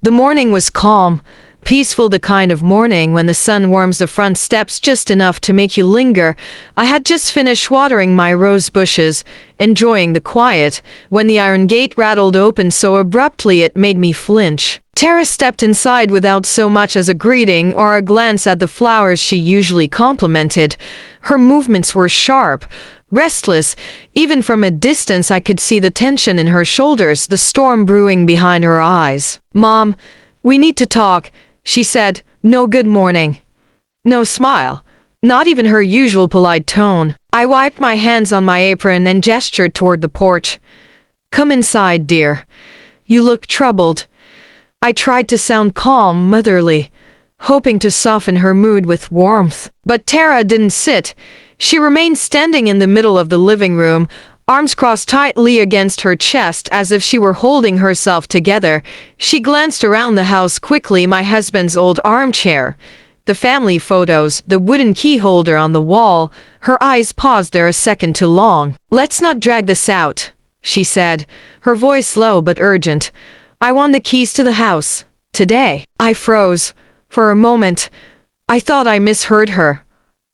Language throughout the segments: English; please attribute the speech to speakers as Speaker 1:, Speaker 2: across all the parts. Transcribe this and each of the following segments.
Speaker 1: The morning was calm, peaceful, the kind of morning when the sun warms the front steps just enough to make you linger. I had just finished watering my rose bushes, enjoying the quiet, when the iron gate rattled open so abruptly it made me flinch. Tara stepped inside without so much as a greeting or a glance at the flowers she usually complimented. Her movements were sharp, restless. Even from a distance I could see the tension in her shoulders, the storm brewing behind her eyes. "Mom, we need to talk," she said. No good morning. No smile. Not even her usual polite tone. I wiped my hands on my apron and gestured toward the porch. "Come inside, dear. You look troubled." I tried to sound calm, motherly, hoping to soften her mood with warmth. But Tara didn't sit. She remained standing in the middle of the living room, arms crossed tightly against her chest as if she were holding herself together. She glanced around the house quickly, my husband's old armchair, the family photos, the wooden key holder on the wall. Her eyes paused there a second too long. "Let's not drag this out," she said, her voice low but urgent. "I want the keys to the house. Today." I froze. For a moment, I thought I misheard her.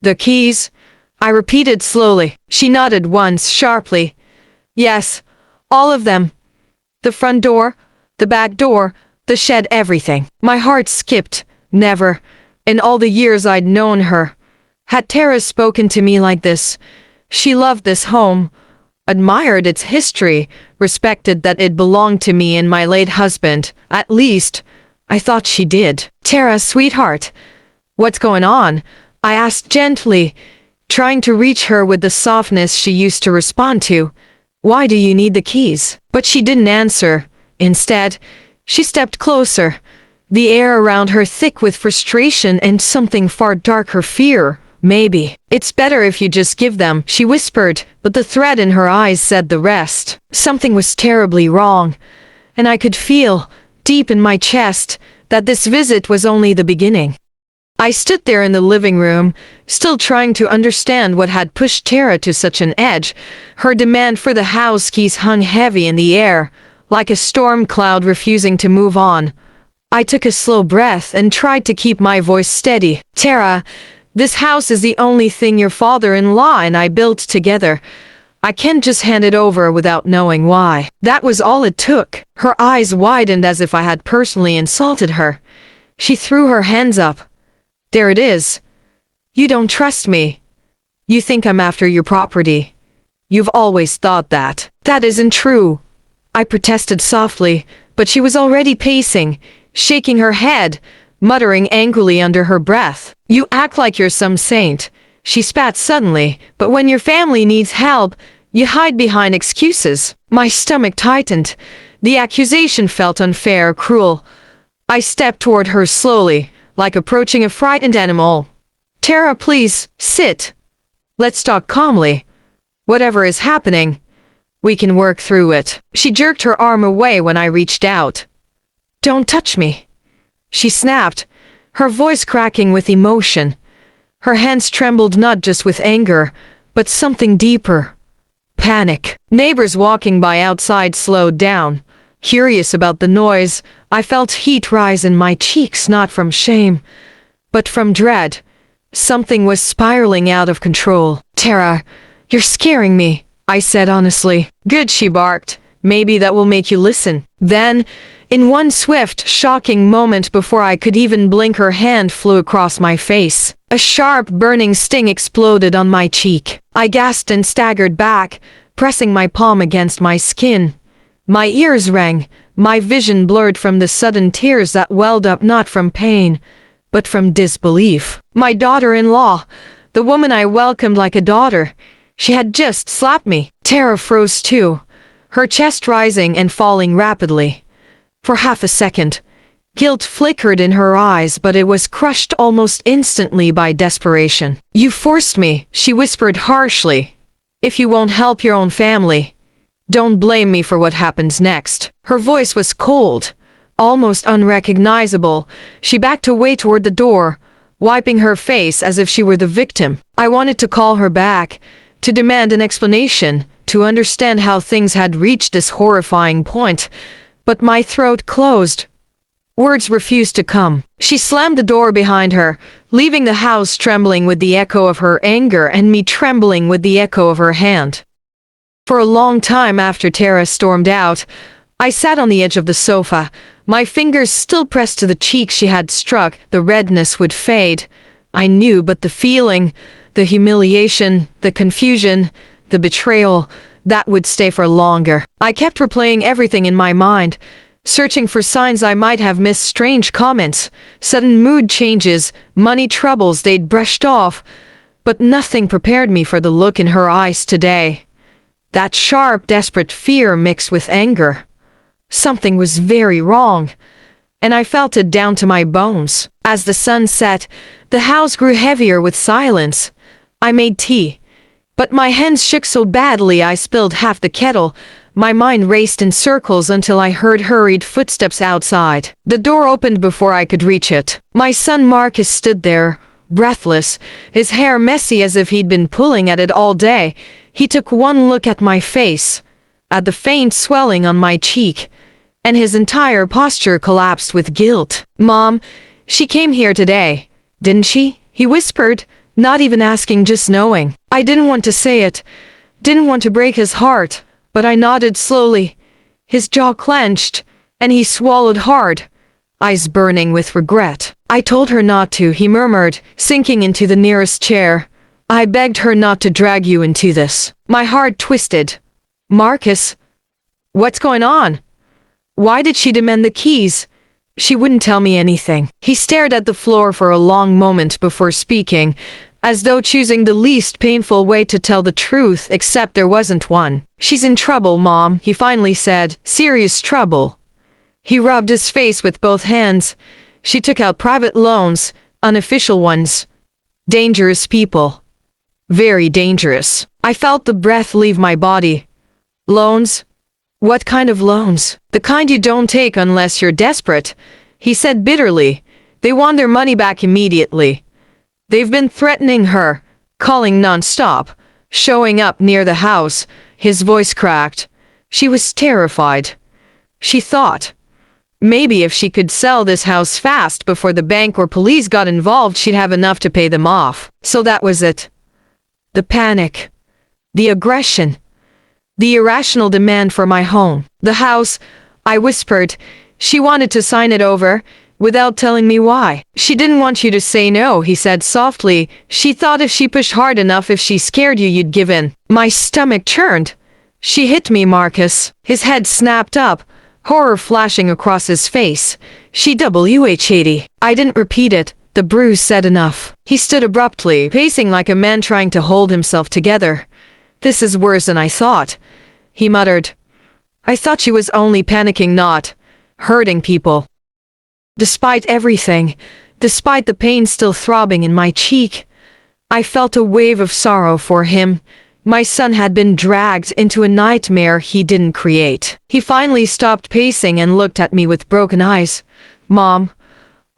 Speaker 1: "The keys?" I repeated slowly. She nodded once, sharply. "Yes, all of them. The front door, the back door, the shed, everything." My heart skipped. Never, in all the years I'd known her, had Tara spoken to me like this. She loved this home, admired its history, respected that it belonged to me and my late husband. At least, I thought she did. "Tara, sweetheart, what's going on?" I asked gently, trying to reach her with the softness she used to respond to. "Why do you need the keys?" But she didn't answer. Instead, she stepped closer, the air around her thick with frustration and something far darker, fear. "Maybe it's better if you just give them," she whispered, but the threat in her eyes said the rest. Something was terribly wrong, and I could feel, deep in my chest, that this visit was only the beginning. I stood there in the living room, still trying to understand what had pushed Tara to such an edge. Her demand for the house keys hung heavy in the air, like a storm cloud refusing to move on. I took a slow breath and tried to keep my voice steady. "Tara, this house is the only thing your father-in-law and I built together. I can't just hand it over without knowing why." That was all it took. Her eyes widened as if I had personally insulted her. She threw her hands up. "There it is. You don't trust me. You think I'm after your property. You've always thought that." "That isn't true," I protested softly, but she was already pacing, shaking her head, muttering angrily under her breath. "You act like you're some saint," she spat suddenly, "but when your family needs help, you hide behind excuses." My stomach tightened. The accusation felt unfair, cruel. I stepped toward her slowly, like approaching a frightened animal. "Tara, please, sit. Let's talk calmly. Whatever is happening, we can work through it." She jerked her arm away when I reached out. "Don't touch me," she snapped, her voice cracking with emotion. Her hands trembled not just with anger, but something deeper. Panic. Neighbors walking by outside slowed down, curious about the noise. I felt heat rise in my cheeks, not from shame, but from dread. Something was spiraling out of control. "Tara, you're scaring me," I said honestly. "Good," she barked. "Maybe that will make you listen." Then, in one swift, shocking moment before I could even blink, her hand flew across my face. A sharp, burning sting exploded on my cheek. I gasped and staggered back, pressing my palm against my skin. My ears rang, my vision blurred from the sudden tears that welled up not from pain, but from disbelief. My daughter-in-law, the woman I welcomed like a daughter, she had just slapped me. Tara froze too, her chest rising and falling rapidly. For half a second, guilt flickered in her eyes, but it was crushed almost instantly by desperation. "You forced me," she whispered harshly. "If you won't help your own family, don't blame me for what happens next." Her voice was cold, almost unrecognizable. She backed away toward the door, wiping her face as if she were the victim. I wanted to call her back, to demand an explanation, to understand how things had reached this horrifying point, but my throat closed. Words refused to come. She slammed the door behind her, leaving the house trembling with the echo of her anger and me trembling with the echo of her hand. For a long time after Tara stormed out, I sat on the edge of the sofa, my fingers still pressed to the cheek she had struck. The redness would fade. I knew, but the feeling, the humiliation, the confusion, the betrayal, that would stay for longer. I kept replaying everything in my mind, searching for signs I might have missed. Strange comments, sudden mood changes, money troubles they'd brushed off, but nothing prepared me for the look in her eyes today. That sharp, desperate fear mixed with anger. Something was very wrong, and I felt it down to my bones. As the sun set, the house grew heavier with silence. I made tea, but my hands shook so badly I spilled half the kettle. My mind raced in circles until I heard hurried footsteps outside. The door opened before I could reach it. My son Marcus stood there, breathless, his hair messy as if he'd been pulling at it all day. He took one look at my face, at the faint swelling on my cheek, and his entire posture collapsed with guilt. "Mom, she came here today, didn't she?" he whispered, not even asking, just knowing. I didn't want to say it, didn't want to break his heart, but I nodded slowly. His jaw clenched, and he swallowed hard, eyes burning with regret. "I told her not to," he murmured, sinking into the nearest chair. "I begged her not to drag you into this." My heart twisted. "Marcus, what's going on? Why did she demand the keys? She wouldn't tell me anything." He stared at the floor for a long moment before speaking, as though choosing the least painful way to tell the truth, except there wasn't one. "She's in trouble, Mom," he finally said. "Serious trouble." He rubbed his face with both hands. "She took out private loans, unofficial ones. Dangerous people. Very dangerous." I felt the breath leave my body. "Loans? What kind of loans?" "The kind you don't take unless you're desperate," he said bitterly. "They want their money back immediately. They've been threatening her, calling non-stop, showing up near the house." His voice cracked. She was terrified. She thought, maybe if she could sell this house fast before the bank or police got involved, she'd have enough to pay them off. So that was it. The panic. The aggression. The irrational demand for my home. "The house," I whispered. "She wanted to sign it over, without telling me why." "She didn't want you to say no," he said softly. "She thought if she pushed hard enough, if she scared you, you'd give in." My stomach churned. "She hit me, Marcus." His head snapped up, horror flashing across his face. "She WH-80. I didn't repeat it. The bruise said enough." He stood abruptly, pacing like a man trying to hold himself together. "This is worse than I thought," he muttered. "I thought she was only panicking, not hurting people." Despite everything, despite the pain still throbbing in my cheek, I felt a wave of sorrow for him. My son had been dragged into a nightmare he didn't create. He finally stopped pacing and looked at me with broken eyes. "Mom,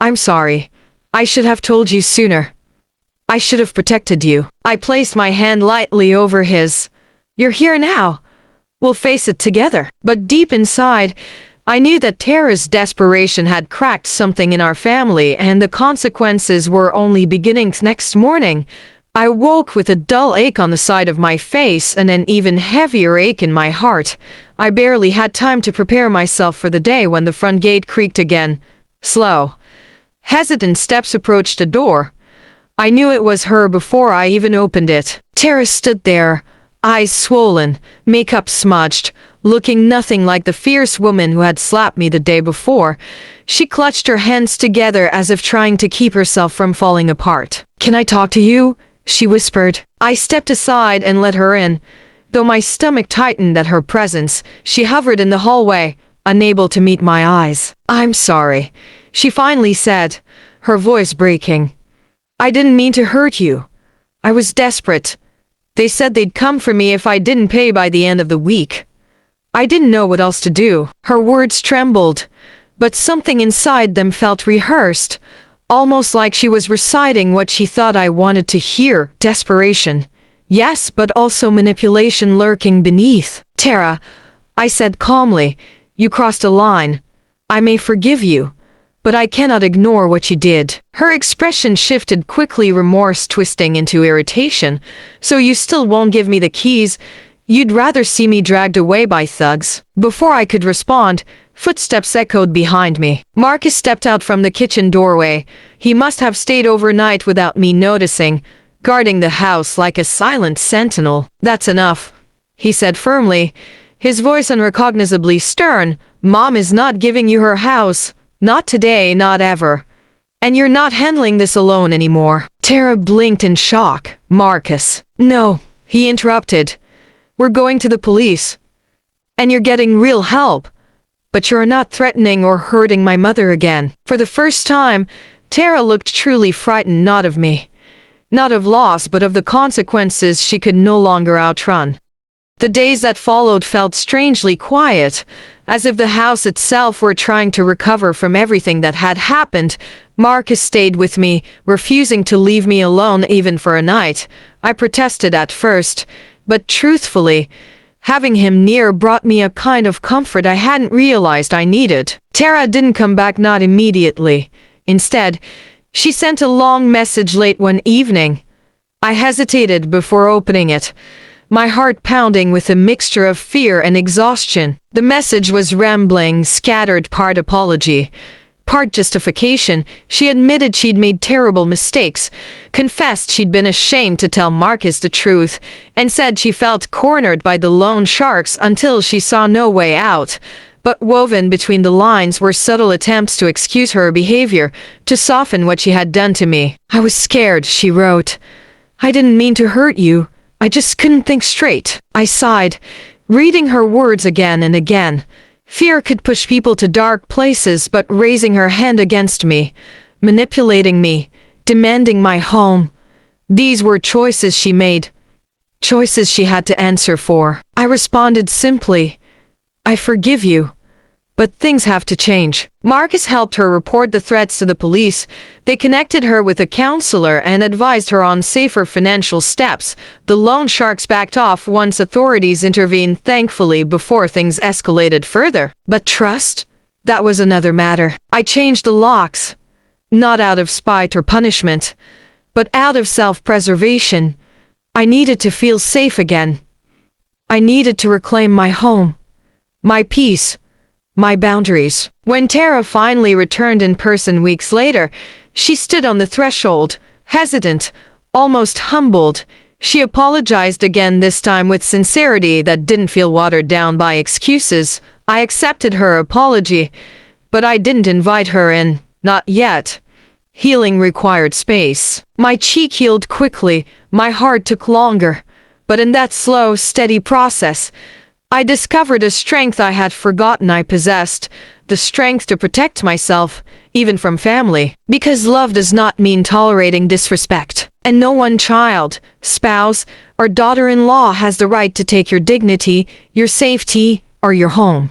Speaker 1: I'm sorry. I should have told you sooner. I should have protected you." I placed my hand lightly over his. "You're here now. We'll face it together." But deep inside, I knew that Tara's desperation had cracked something in our family, and the consequences were only beginning. Next morning, I woke with a dull ache on the side of my face and an even heavier ache in my heart. I barely had time to prepare myself for the day when the front gate creaked again. Slow, hesitant steps approached the door. I knew it was her before I even opened it. Tara stood there, eyes swollen, makeup smudged, looking nothing like the fierce woman who had slapped me the day before. She clutched her hands together as if trying to keep herself from falling apart. "Can I talk to you?" she whispered. I stepped aside and let her in. Though my stomach tightened at her presence, she hovered in the hallway, unable to meet my eyes. "I'm sorry," she finally said, her voice breaking. "I didn't mean to hurt you. I was desperate. They said they'd come for me if I didn't pay by the end of the week. I didn't know what else to do." Her words trembled, but something inside them felt rehearsed, almost like she was reciting what she thought I wanted to hear. Desperation. Yes, but also manipulation lurking beneath. "Tara," I said calmly, "you crossed a line. I may forgive you, but I cannot ignore what you did." Her expression shifted quickly, remorse twisting into irritation. "So you still won't give me the keys? You'd rather see me dragged away by thugs?" Before I could respond, footsteps echoed behind me. Marcus stepped out from the kitchen doorway. He must have stayed overnight without me noticing, guarding the house like a silent sentinel. "That's enough," he said firmly, his voice unrecognizably stern. "Mom is not giving you her house. Not today, not ever. And you're not handling this alone anymore." Tara blinked in shock. "Marcus." "No," he interrupted. "We're going to the police. And you're getting real help. But you're not threatening or hurting my mother again." For the first time, Tara looked truly frightened, not of me, not of loss, but of the consequences she could no longer outrun. The days that followed felt strangely quiet, as if the house itself were trying to recover from everything that had happened. Marcus stayed with me, refusing to leave me alone even for a night. I protested at first, but truthfully, having him near brought me a kind of comfort I hadn't realized I needed. Tara didn't come back, not immediately. Instead, she sent a long message late one evening. I hesitated before opening it, my heart pounding with a mixture of fear and exhaustion. The message was rambling, scattered, part apology, part justification. She admitted she'd made terrible mistakes, confessed she'd been ashamed to tell Marcus the truth, and said she felt cornered by the loan sharks until she saw no way out. But woven between the lines were subtle attempts to excuse her behavior, to soften what she had done to me. "I was scared," she wrote. "I didn't mean to hurt you. I just couldn't think straight." I sighed, reading her words again and again. Fear could push people to dark places, but raising her hand against me, manipulating me, demanding my home, these were choices she made, choices she had to answer for. I responded simply, "I forgive you, but things have to change." Marcus helped her report the threats to the police. They connected her with a counselor and advised her on safer financial steps. The loan sharks backed off once authorities intervened, thankfully, before things escalated further. But trust? That was another matter. I changed the locks, not out of spite or punishment, but out of self-preservation. I needed to feel safe again. I needed to reclaim my home, my peace, my boundaries. When Tara finally returned in person weeks later, she stood on the threshold, hesitant, almost humbled. She apologized again, this time with sincerity that didn't feel watered down by excuses. I accepted her apology, but I didn't invite her in, not yet. Healing required space. My cheek healed quickly, my heart took longer, but in that slow, steady process, I discovered a strength I had forgotten I possessed, the strength to protect myself, even from family. Because love does not mean tolerating disrespect. And no one child, spouse, or daughter-in-law has the right to take your dignity, your safety, or your home.